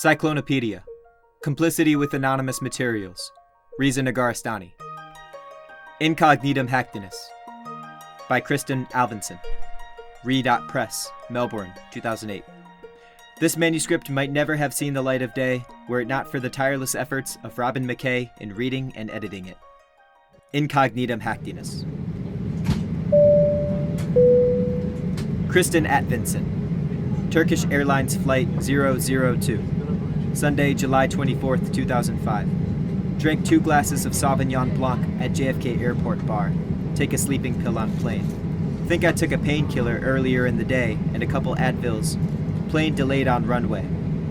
Cyclonopedia. Complicity with Anonymous Materials. Reza Negarestani. Incognitum hactenus. By Kristen Alvinson. Re.Press, Melbourne, 2008. This manuscript might never have seen the light of day were it not for the tireless efforts of Robin McKay in reading and editing it. Incognitum hactenus. Kristen Alvinson. Turkish Airlines Flight 002. Sunday, July 24th, 2005. Drank 2 glasses of Sauvignon Blanc at JFK Airport bar. Take a sleeping pill on plane. Think I took a painkiller earlier in the day and a couple Advils. Plane delayed on runway.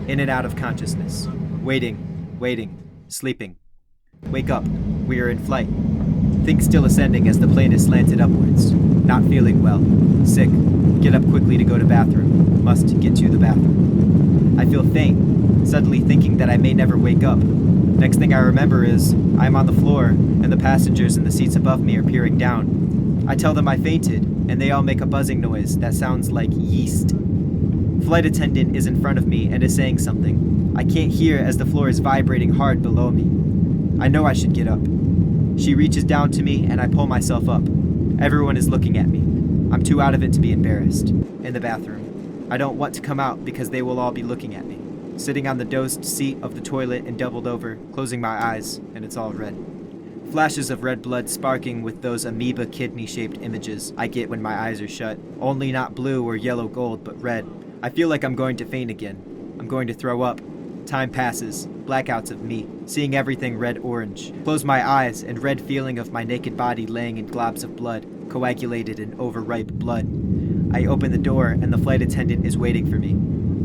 In and out of consciousness. Waiting, sleeping. Wake up. We are in flight. Think still ascending as the plane is slanted upwards. Not feeling well. Sick. Get up quickly to go to bathroom. Must get to the bathroom. I feel faint, suddenly thinking that I may never wake up. Next thing I remember is I'm on the floor and the passengers in the seats above me are peering down. I tell them I fainted and they all make a buzzing noise that sounds like yeast. Flight attendant is in front of me and is saying something. I can't hear as the floor is vibrating hard below me. I know I should get up. She reaches down to me and I pull myself up. Everyone is looking at me. I'm too out of it to be embarrassed. In the bathroom. I don't want to come out because they will all be looking at me. Sitting on the dosed seat of the toilet and doubled over, closing my eyes, and it's all red. Flashes of red blood sparking with those amoeba kidney-shaped images I get when my eyes are shut. Only not blue or yellow gold, but red. I feel like I'm going to faint again. I'm going to throw up. Time passes. Blackouts of me, seeing everything red-orange. Close my eyes, and red feeling of my naked body laying in globs of blood, coagulated in overripe blood. I open the door, and the flight attendant is waiting for me.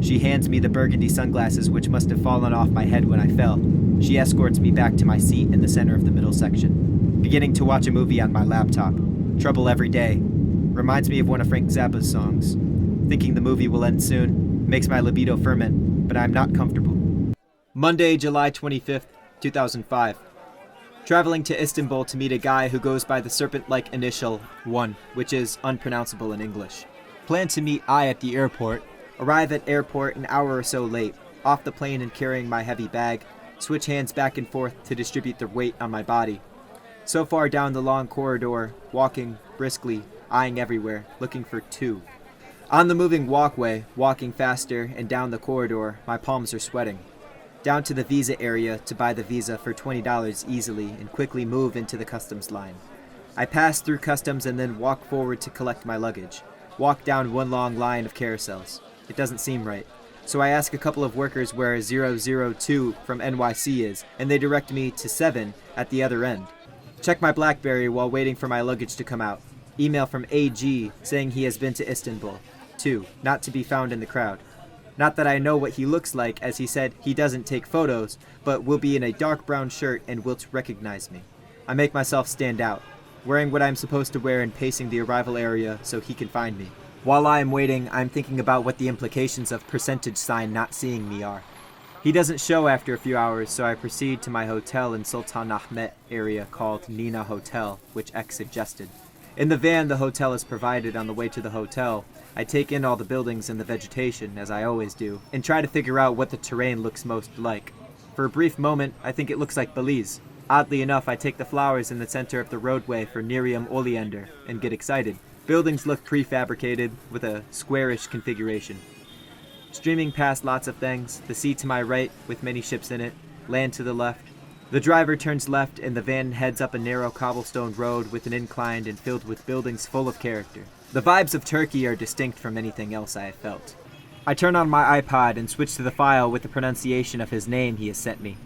She hands me the burgundy sunglasses which must have fallen off my head when I fell. She escorts me back to my seat in the center of the middle section. Beginning to watch a movie on my laptop. Trouble Every Day. Reminds me of one of Frank Zappa's songs. Thinking the movie will end soon makes my libido ferment, but I'm not comfortable. Monday, July 25th, 2005. Traveling to Istanbul to meet a guy who goes by the serpent-like initial 1, which is unpronounceable in English. Plan to meet I at the airport. Arrive at airport an hour or so late. Off the plane and carrying my heavy bag. Switch hands back and forth to distribute the weight on my body. So far down the long corridor, walking briskly, eyeing everywhere, looking for 2. On the moving walkway, walking faster and down the corridor, my palms are sweating. Down to the visa area to buy the visa for $20 easily and quickly move into the customs line. I pass through customs and then walk forward to collect my luggage. Walk down one long line of carousels. It doesn't seem right. So I ask a couple of workers where 002 from NYC is, and they direct me to 7 at the other end. Check my BlackBerry while waiting for my luggage to come out. Email from AG saying he has been to Istanbul. 2. Not to be found in the crowd. Not that I know what he looks like, as he said he doesn't take photos, but will be in a dark brown shirt and will recognize me. I make myself stand out, wearing what I'm supposed to wear and pacing the arrival area so he can find me. While I am waiting, I'm thinking about what the implications of percentage sign not seeing me are. He doesn't show after a few hours, so I proceed to my hotel in Sultanahmet area called Nina Hotel, which X suggested. In the van the hotel is provided on the way to the hotel, I take in all the buildings and the vegetation, as I always do, and try to figure out what the terrain looks most like. For a brief moment, I think it looks like Belize. Oddly enough, I take the flowers in the center of the roadway for Nereum oleander and get excited. Buildings look prefabricated, with a squarish configuration. Streaming past lots of things, the sea to my right, with many ships in it, land to the left. The driver turns left and the van heads up a narrow cobblestone road with an incline and filled with buildings full of character. The vibes of Turkey are distinct from anything else I have felt. I turn on my iPod and switch to the file with the pronunciation of his name he has sent me.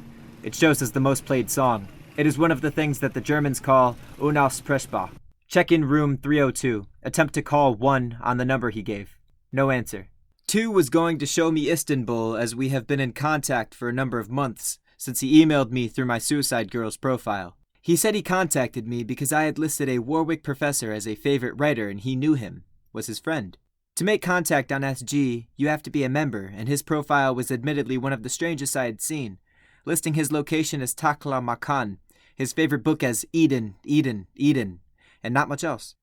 It shows as the most played song. It is one of the things that the Germans call Unausprechbar. Check-in room 302. Attempt to call 1 on the number he gave. No answer. 2 was going to show me Istanbul as we have been in contact for a number of months, since he emailed me through my Suicide Girls profile. He said he contacted me because I had listed a Warwick professor as a favorite writer and he knew him, was his friend. To make contact on SG, you have to be a member, and his profile was admittedly one of the strangest I had seen, listing his location as Takla Makan, his favorite book as Eden, and not much else.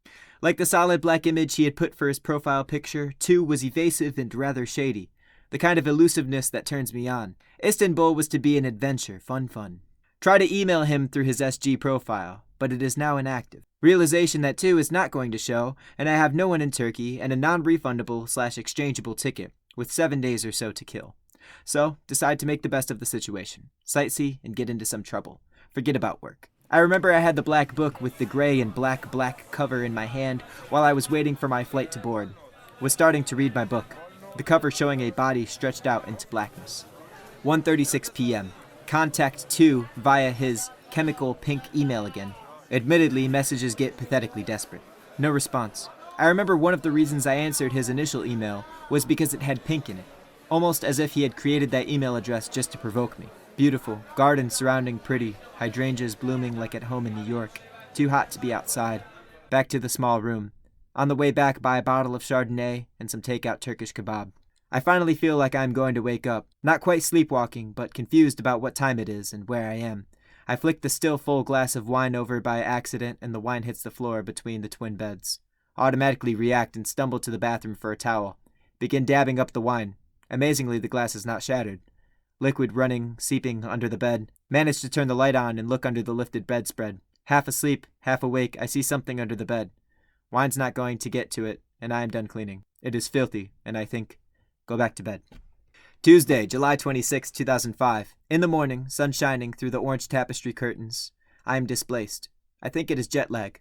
Like the solid black image he had put for his profile picture, 2 was evasive and rather shady. The kind of elusiveness that turns me on. Istanbul was to be an adventure, fun. Try to email him through his SG profile, but it is now inactive. Realization that 2 is not going to show, and I have no one in Turkey and a non-refundable/exchangeable ticket, with 7 days or so to kill. So, decide to make the best of the situation. Sightsee and get into some trouble. Forget about work. I remember I had the black book with the gray and black cover in my hand while I was waiting for my flight to board. Was starting to read my book, the cover showing a body stretched out into blackness. 1:36 p.m. Contact 2 via his chemical pink email again. Admittedly, messages get pathetically desperate. No response. I remember one of the reasons I answered his initial email was because it had pink in it. Almost as if he had created that email address just to provoke me. Beautiful, garden surrounding pretty, hydrangeas blooming like at home in New York. Too hot to be outside. Back to the small room. On the way back, buy a bottle of Chardonnay and some takeout Turkish kebab. I finally feel like I'm going to wake up. Not quite sleepwalking, but confused about what time it is and where I am. I flick the still full glass of wine over by accident and the wine hits the floor between the twin beds. Automatically react and stumble to the bathroom for a towel. Begin dabbing up the wine. Amazingly, the glass is not shattered. Liquid running, seeping under the bed. Manage to turn the light on and look under the lifted bedspread. Half asleep, half awake, I see something under the bed. Wine's not going to get to it, and I am done cleaning. It is filthy, and I think, go back to bed. Tuesday, July 26, 2005. In the morning, sun shining through the orange tapestry curtains. I am displaced. I think it is jet lag.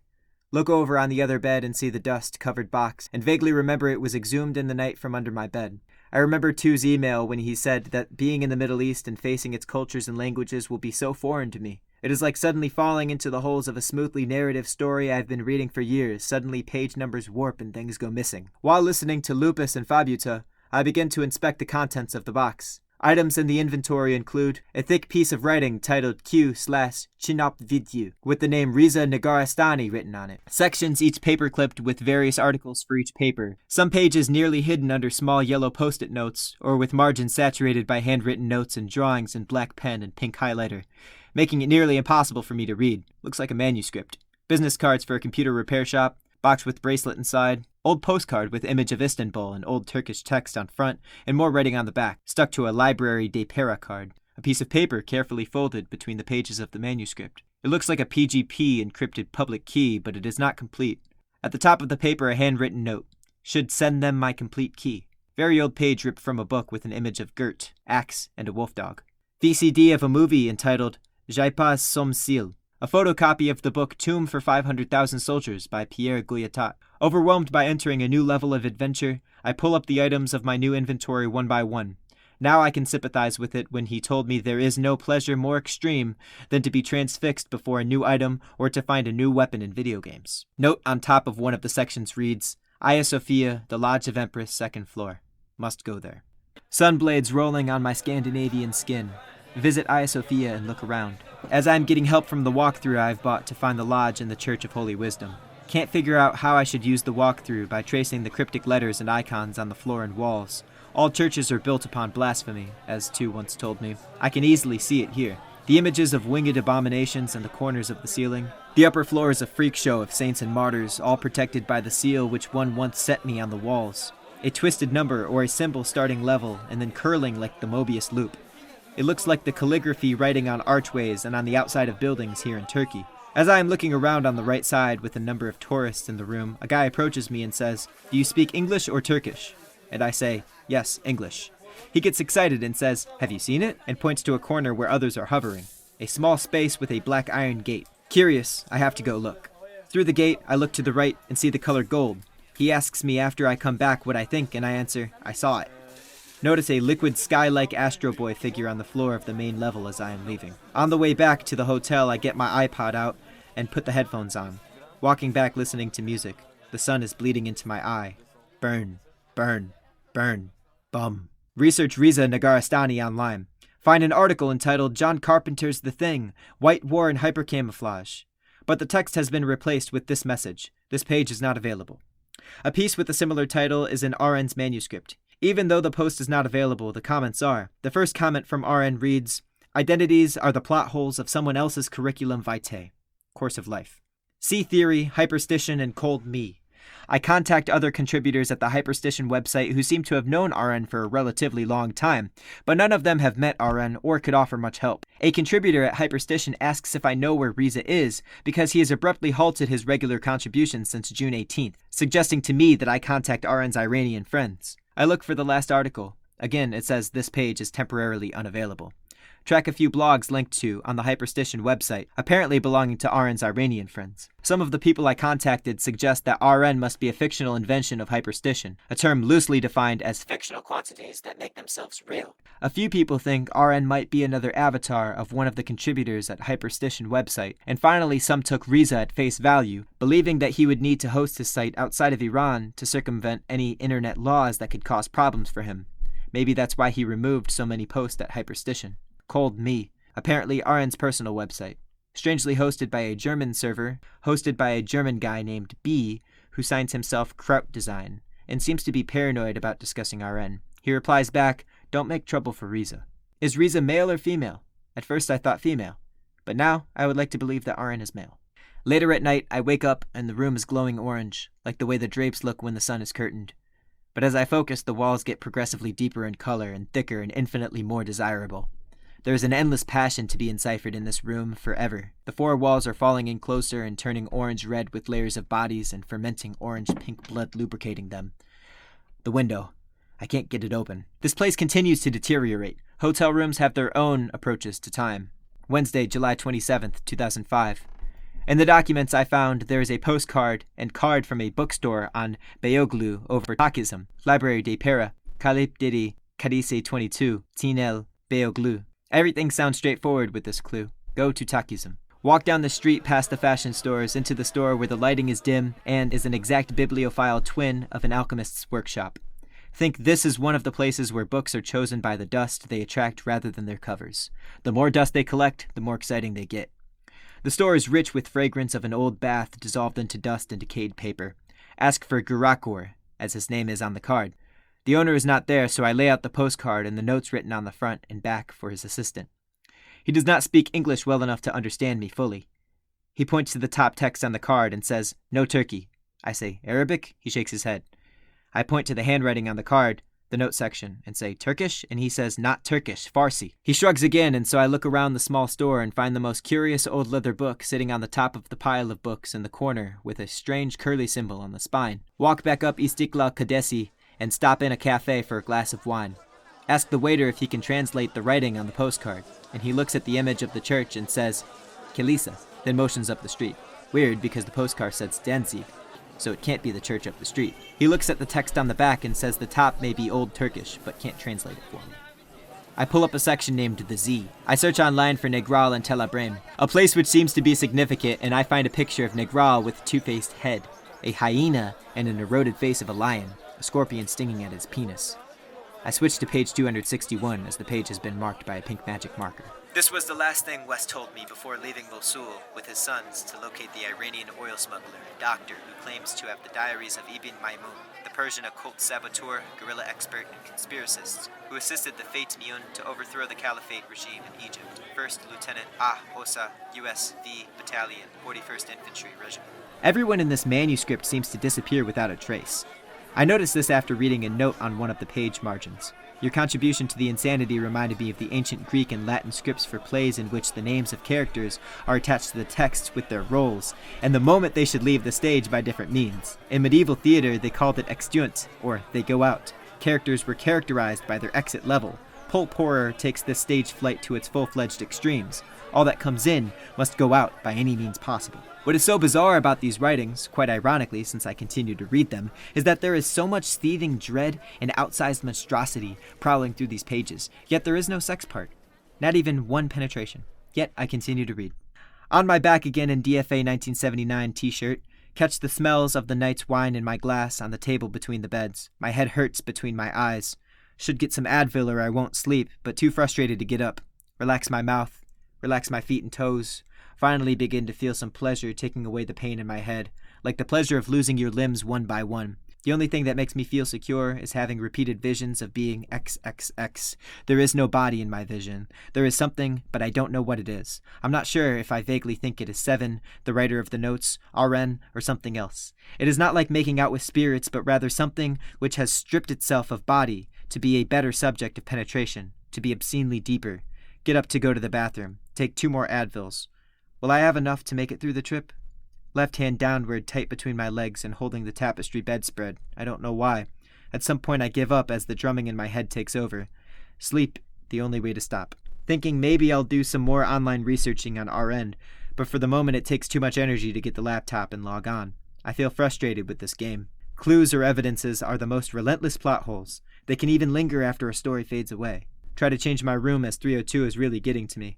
Look over on the other bed and see the dust-covered box, and vaguely remember it was exhumed in the night from under my bed. I remember 2's email when he said that being in the Middle East and facing its cultures and languages will be so foreign to me. It is like suddenly falling into the holes of a smoothly narrative story I've been reading for years. Suddenly page numbers warp and things go missing. While listening to Lupus and Fabuta, I begin to inspect the contents of the box. Items in the inventory include a thick piece of writing titled Q/Xenopoetics with the name Reza Negarestani written on it. Sections each paper-clipped with various articles for each paper. Some pages nearly hidden under small yellow post-it notes, or with margins saturated by handwritten notes and drawings in black pen and pink highlighter, making it nearly impossible for me to read. Looks like a manuscript. Business cards for a computer repair shop, box with bracelet inside, old postcard with image of Istanbul and old Turkish text on front and more writing on the back, stuck to a library de para card. A piece of paper carefully folded between the pages of the manuscript. It looks like a PGP encrypted public key, but it is not complete. At the top of the paper, a handwritten note. Should send them my complete key. Very old page ripped from a book with an image of Gert, axe, and a wolf dog. VCD of a movie entitled Je pas som sil. A photocopy of the book Tomb for 500,000 Soldiers by Pierre Gouilletat. Overwhelmed by entering a new level of adventure, I pull up the items of my new inventory one by one. Now I can sympathize with it when he told me there is no pleasure more extreme than to be transfixed before a new item or to find a new weapon in video games. Note on top of one of the sections reads, Hagia Sophia, the Lodge of Empress, 2nd floor. Must go there. Sunblades rolling on my Scandinavian skin. Visit Hagia Sophia and look around. As I'm getting help from the walkthrough I've bought to find the lodge and the Church of Holy Wisdom. Can't figure out how I should use the walkthrough by tracing the cryptic letters and icons on the floor and walls. All churches are built upon blasphemy, as 2 once told me. I can easily see it here. The images of winged abominations in the corners of the ceiling. The upper floor is a freak show of saints and martyrs, all protected by the seal which one once set me on the walls. A twisted number or a symbol starting level and then curling like the Mobius loop. It looks like the calligraphy writing on archways and on the outside of buildings here in Turkey. As I am looking around on the right side with a number of tourists in the room, a guy approaches me and says, Do you speak English or Turkish? And I say, Yes, English. He gets excited and says, Have you seen it? And points to a corner where others are hovering. A small space with a black iron gate. Curious, I have to go look. Through the gate, I look to the right and see the color gold. He asks me after I come back what I think, and I answer, I saw it. Notice a liquid sky-like Astro Boy figure on the floor of the main level as I am leaving. On the way back to the hotel, I get my iPod out and put the headphones on. Walking back listening to music. The sun is bleeding into my eye. Burn, burn, burn, bum. Research Reza Negarestani online. Find an article entitled John Carpenter's The Thing, White War and Hypercamouflage. But the text has been replaced with this message. This page is not available. A piece with a similar title is in RN's manuscript. Even though the post is not available, the comments are. The first comment from RN reads, Identities are the plot holes of someone else's curriculum vitae. Course of life. C theory, hyperstition, and cold me. I contact other contributors at the Hyperstition website who seem to have known RN for a relatively long time, but none of them have met RN or could offer much help. A contributor at Hyperstition asks if I know where Reza is because he has abruptly halted his regular contributions since June 18th, suggesting to me that I contact RN's Iranian friends. I look for the last article. Again, it says this page is temporarily unavailable. Track a few blogs linked to on the Hyperstition website, apparently belonging to RN's Iranian friends. Some of the people I contacted suggest that RN must be a fictional invention of Hyperstition, a term loosely defined as fictional quantities that make themselves real. A few people think RN might be another avatar of one of the contributors at Hyperstition website, and finally some took Reza at face value, believing that he would need to host his site outside of Iran to circumvent any internet laws that could cause problems for him. Maybe that's why he removed so many posts at Hyperstition. Cold Me, apparently RN's personal website, strangely hosted by a German server, hosted by a German guy named B, who signs himself Kraut Design, and seems to be paranoid about discussing RN. He replies back, "Don't make trouble for Reza." Is Reza male or female? At first I thought female, but now I would like to believe that RN is male. Later at night, I wake up and the room is glowing orange, like the way the drapes look when the sun is curtained. But as I focus, the walls get progressively deeper in color and thicker and infinitely more desirable. There is an endless passion to be enciphered in this room forever. The four walls are falling in closer and turning orange-red with layers of bodies and fermenting orange-pink blood lubricating them. The window. I can't get it open. This place continues to deteriorate. Hotel rooms have their own approaches to time. Wednesday, July 27th, 2005. In the documents I found, there is a postcard and card from a bookstore on Beyoğlu over Taksim, Library de Pera, Kalip Didi, Kadise 22, Tinel, Beyoğlu. Everything sounds straightforward with this clue. Go to Taksim. Walk down the street past the fashion stores into the store where the lighting is dim and is an exact bibliophile twin of an alchemist's workshop. Think this is one of the places where books are chosen by the dust they attract rather than their covers. The more dust they collect, the more exciting they get. The store is rich with fragrance of an old bath dissolved into dust and decayed paper. Ask for Gurakor, as his name is on the card. The owner is not there, so I lay out the postcard and the notes written on the front and back for his assistant. He does not speak English well enough to understand me fully. He points to the top text on the card and says, "No Turkey." I say, "Arabic?" He shakes his head. I point to the handwriting on the card, the note section, and say, "Turkish?" And he says, "Not Turkish, Farsi." He shrugs again, and so I look around the small store and find the most curious old leather book sitting on the top of the pile of books in the corner with a strange curly symbol on the spine. Walk back up Istiklal Caddesi and stop in a cafe for a glass of wine. Ask the waiter if he can translate the writing on the postcard, and he looks at the image of the church and says, "Kilisa," then motions up the street. Weird, because the postcard said Danzig, so it can't be the church up the street. He looks at the text on the back and says the top may be Old Turkish, but can't translate it for me. I pull up a section named The Z. I search online for Negral and Tel Abrem, a place which seems to be significant, and I find a picture of Negral with a two-faced head, a hyena, and an eroded face of a lion, a scorpion stinging at his penis. I switch to page 261 as the page has been marked by a pink magic marker. This was the last thing Wes told me before leaving Mosul with his sons to locate the Iranian oil smuggler and doctor who claims to have the diaries of Ibn Maymun, the Persian occult saboteur, guerrilla expert, and conspiracist who assisted the Fate Miyun to overthrow the Caliphate regime in Egypt. 1st Lieutenant Ah Hossa, USV Battalion, 41st Infantry Regiment. Everyone in this manuscript seems to disappear without a trace. I noticed this after reading a note on one of the page margins. Your contribution to the insanity reminded me of the ancient Greek and Latin scripts for plays in which the names of characters are attached to the text with their roles, and the moment they should leave the stage by different means. In medieval theater, they called it extunt, or they go out. Characters were characterized by their exit level. Pulp horror takes this stage flight to its full-fledged extremes. All that comes in must go out by any means possible. What is so bizarre about these writings, quite ironically since I continue to read them, is that there is so much seething dread and outsized monstrosity prowling through these pages, yet there is no sex part. Not even one penetration. Yet I continue to read. On my back again in DFA 1979 t-shirt, catch the smells of the night's wine in my glass on the table between the beds. My head hurts between my eyes. Should get some Advil or I won't sleep, but too frustrated to get up. Relax my mouth. Relax my feet and toes. Finally begin to feel some pleasure taking away the pain in my head, like the pleasure of losing your limbs one by one. The only thing that makes me feel secure is having repeated visions of being XXX. There is no body in my vision. There is something, but I don't know what it is. I'm not sure if I vaguely think it is Seven, the writer of the notes, RN, or something else. It is not like making out with spirits, but rather something which has stripped itself of body to be a better subject of penetration, to be obscenely deeper. Get up to go to the bathroom. Take 2 more Advils. Will I have enough to make it through the trip? Left hand downward, tight between my legs and holding the tapestry bedspread. I don't know why. At some point I give up as the drumming in my head takes over. Sleep, the only way to stop. Thinking maybe I'll do some more online researching on RN, but for the moment it takes too much energy to get the laptop and log on. I feel frustrated with this game. Clues or evidences are the most relentless plot holes. They can even linger after a story fades away. Try to change my room as 302 is really getting to me.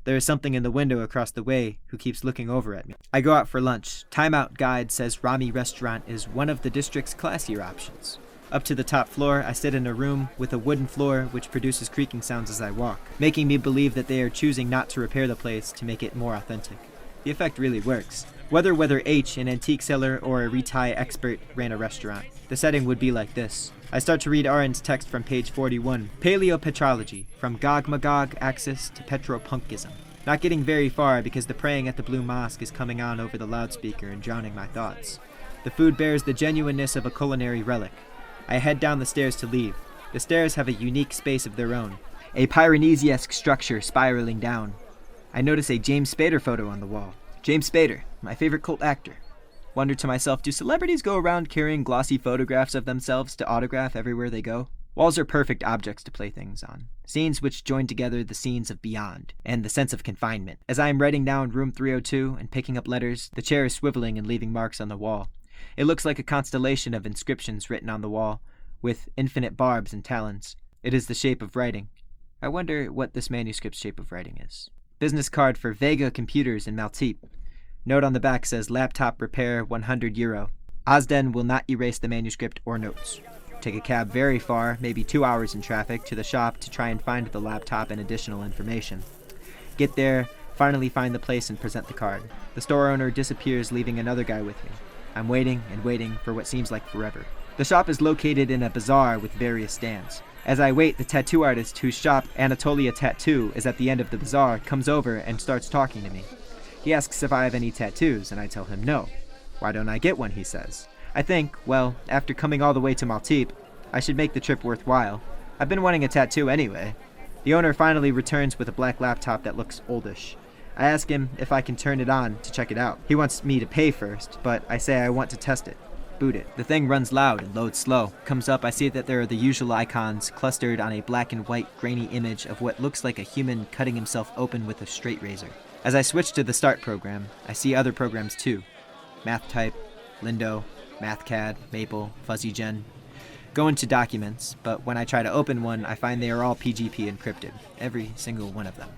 There is something in the window across the way who keeps looking over at me. I go out for lunch. Timeout guide says Rami restaurant is one of the district's classier options. Up to the top floor, I sit in a room with a wooden floor which produces creaking sounds as I walk, making me believe that they are choosing not to repair the place to make it more authentic. The effect really works. Whether H, an antique seller, or a retie expert ran a restaurant, the setting would be like this. I start to read Aren's text from page 41. Paleopetrology, from Gog-Magog axis to Petropunkism. Not getting very far because the praying at the Blue Mosque is coming on over the loudspeaker and drowning my thoughts. The food bears the genuineness of a culinary relic. I head down the stairs to leave. The stairs have a unique space of their own, a Piranesi-esque structure spiraling down. I notice a James Spader photo on the wall. James Spader, my favorite cult actor. Wonder to myself, do celebrities go around carrying glossy photographs of themselves to autograph everywhere they go? Walls are perfect objects to play things on. Scenes which join together the scenes of Beyond, and the sense of confinement. As I am writing down room 302 and picking up letters, the chair is swiveling and leaving marks on the wall. It looks like a constellation of inscriptions written on the wall, with infinite barbs and talons. It is the shape of writing. I wonder what this manuscript's shape of writing is. Business card for Vega Computers in Maltepe. Note on the back says, laptop repair €100. Ozden will not erase the manuscript or notes. Take a cab very far, maybe 2 hours in traffic, to the shop to try and find the laptop and additional information. Get there, finally find the place and present the card. The store owner disappears, leaving another guy with me. I'm waiting and waiting for what seems like forever. The shop is located in a bazaar with various stands. As I wait, the tattoo artist whose shop, Anatolia Tattoo, is at the end of the bazaar, comes over and starts talking to me. He asks if I have any tattoos, and I tell him no. Why don't I get one, he says. I think, well, after coming all the way to Maltepe, I should make the trip worthwhile. I've been wanting a tattoo anyway. The owner finally returns with a black laptop that looks oldish. I ask him if I can turn it on to check it out. He wants me to pay first, but I say I want to test it. Boot it. The thing runs loud and loads slow. Comes up, I see that there are the usual icons clustered on a black and white grainy image of what looks like a human cutting himself open with a straight razor. As I switch to the start program, I see other programs too. MathType, Lindo, MathCAD, Maple, FuzzyGen. Go into Documents, but when I try to open one, I find they are all PGP encrypted. Every single one of them.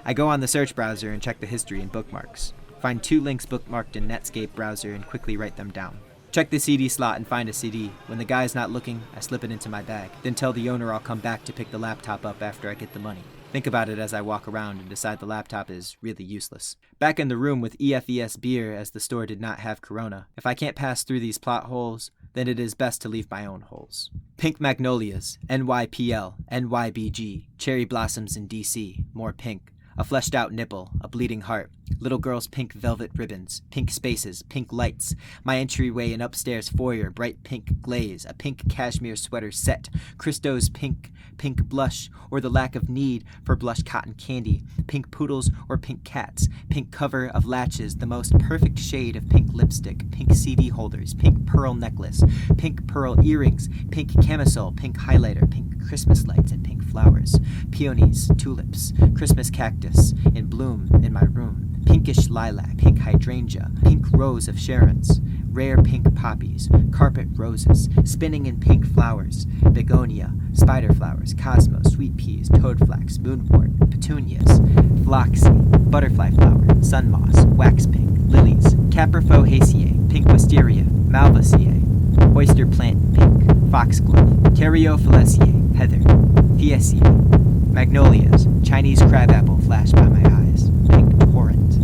I go on the search browser and check the history and bookmarks. Find 2 links bookmarked in Netscape browser and quickly write them down. Check the CD slot and find a CD. When the guy's not looking, I slip it into my bag, then tell the owner I'll come back to pick the laptop up after I get the money. Think about it as I walk around and decide the laptop is really useless. Back in the room with EFES beer as the store did not have Corona. If I can't pass through these plot holes, then it is best to leave my own holes. Pink Magnolias, NYPL, NYBG, Cherry Blossoms in DC, more pink. A fleshed out nipple, a bleeding heart, little girl's pink velvet ribbons, pink spaces, pink lights, my entryway and upstairs foyer, bright pink glaze, a pink cashmere sweater set, Christo's pink blush, or the lack of need for blush cotton candy, pink poodles or pink cats, pink cover of latches, the most perfect shade of pink lipstick, pink CD holders, pink pearl necklace, pink pearl earrings, pink camisole, pink highlighter, pink Christmas lights and pink flowers, peonies, tulips, Christmas cactus in bloom in my room, pinkish lilac, pink hydrangea, pink rose of Sharon's, rare pink poppies, carpet roses, spinning in pink flowers, begonia, spider flowers, cosmos, sweet peas, toadflax, moonwort, petunias, phloxy, butterfly flower, sun moss, wax pink, lilies, caprifo pink wisteria, malvaceae, oyster plant pink, foxglove, caryophyllaceae, heather, theaceae, magnolias, Chinese crabapple flash by my eyes, pink torrent.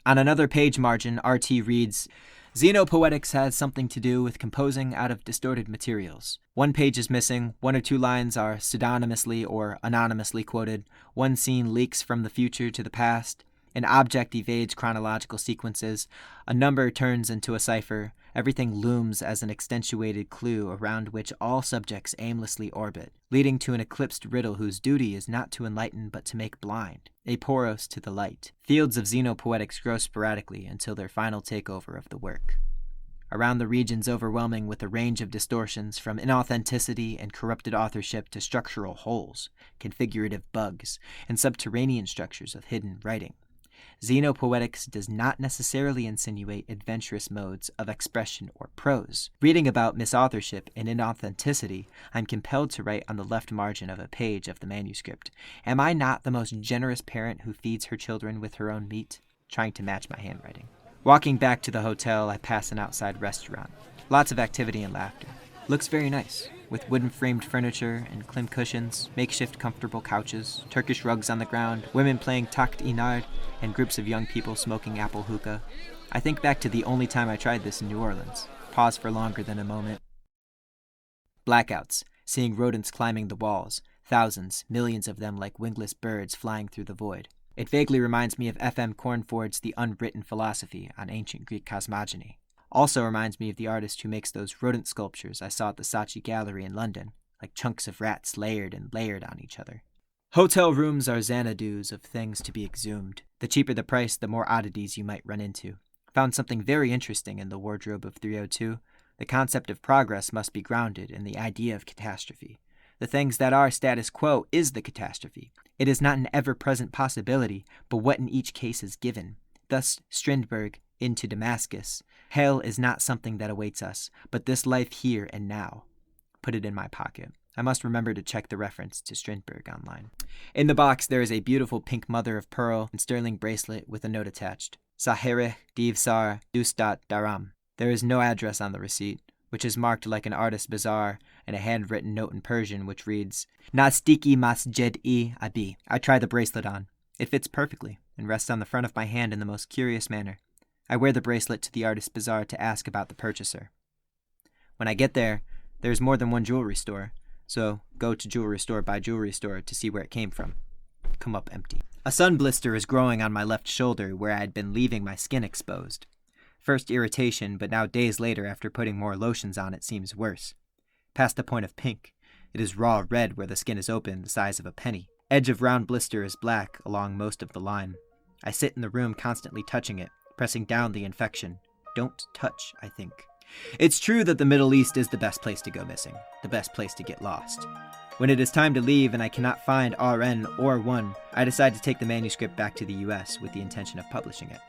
On another page margin, RT reads, Xenopoetics has something to do with composing out of distorted materials. One page is missing, one or two lines are pseudonymously or anonymously quoted, one scene leaks from the future to the past, an object evades chronological sequences, a number turns into a cipher, everything looms as an accentuated clue around which all subjects aimlessly orbit, leading to an eclipsed riddle whose duty is not to enlighten but to make blind, a poros to the light. Fields of Xenopoetics grow sporadically until their final takeover of the work. Around the regions overwhelming with a range of distortions from inauthenticity and corrupted authorship to structural holes, configurative bugs, and subterranean structures of hidden writing. Xenopoetics does not necessarily insinuate adventurous modes of expression or prose. Reading about misauthorship and inauthenticity, I'm compelled to write on the left margin of a page of the manuscript, "Am I not the most generous parent who feeds her children with her own meat?" trying to match my handwriting. Walking back to the hotel, I pass an outside restaurant. Lots of activity and laughter. Looks very nice, with wooden-framed furniture and Klim cushions, makeshift comfortable couches, Turkish rugs on the ground, women playing takt inard, and groups of young people smoking apple hookah. I think back to the only time I tried this in New Orleans. Pause for longer than a moment. Blackouts, seeing rodents climbing the walls, thousands, millions of them like wingless birds flying through the void. It vaguely reminds me of F.M. Cornford's The Unwritten Philosophy on Ancient Greek Cosmogony. Also reminds me of the artist who makes those rodent sculptures I saw at the Saatchi Gallery in London, like chunks of rats layered and layered on each other. Hotel rooms are Xanadu's of things to be exhumed. The cheaper the price, the more oddities you might run into. Found something very interesting in the wardrobe of 302. The concept of progress must be grounded in the idea of catastrophe. The things that are status quo is the catastrophe. It is not an ever-present possibility, but what in each case is given. Thus, Strindberg, Into Damascus. Hell is not something that awaits us, but this life here and now. Put it in my pocket. I must remember to check the reference to Strindberg online. In the box, there is a beautiful pink mother of pearl and sterling bracelet with a note attached. Sahereh Divsar Dustat Daram. There is no address on the receipt, which is marked like an artist's bazaar, and a handwritten note in Persian which reads, Nastiki Masjed-i Abi. I try the bracelet on. It fits perfectly and rests on the front of my hand in the most curious manner. I wear the bracelet to the artist's bazaar to ask about the purchaser. When I get there, there's more than one jewelry store, so go to jewelry store by jewelry store to see where it came from. Come up empty. A sun blister is growing on my left shoulder where I had been leaving my skin exposed. First irritation, but now days later after putting more lotions on it seems worse. Past the point of pink, it is raw red where the skin is open, the size of a penny. Edge of round blister is black along most of the line. I sit in the room constantly touching it, pressing down the infection. Don't touch, I think. It's true that the Middle East is the best place to go missing, the best place to get lost. When it is time to leave and I cannot find RN or 1, I decide to take the manuscript back to the US with the intention of publishing it.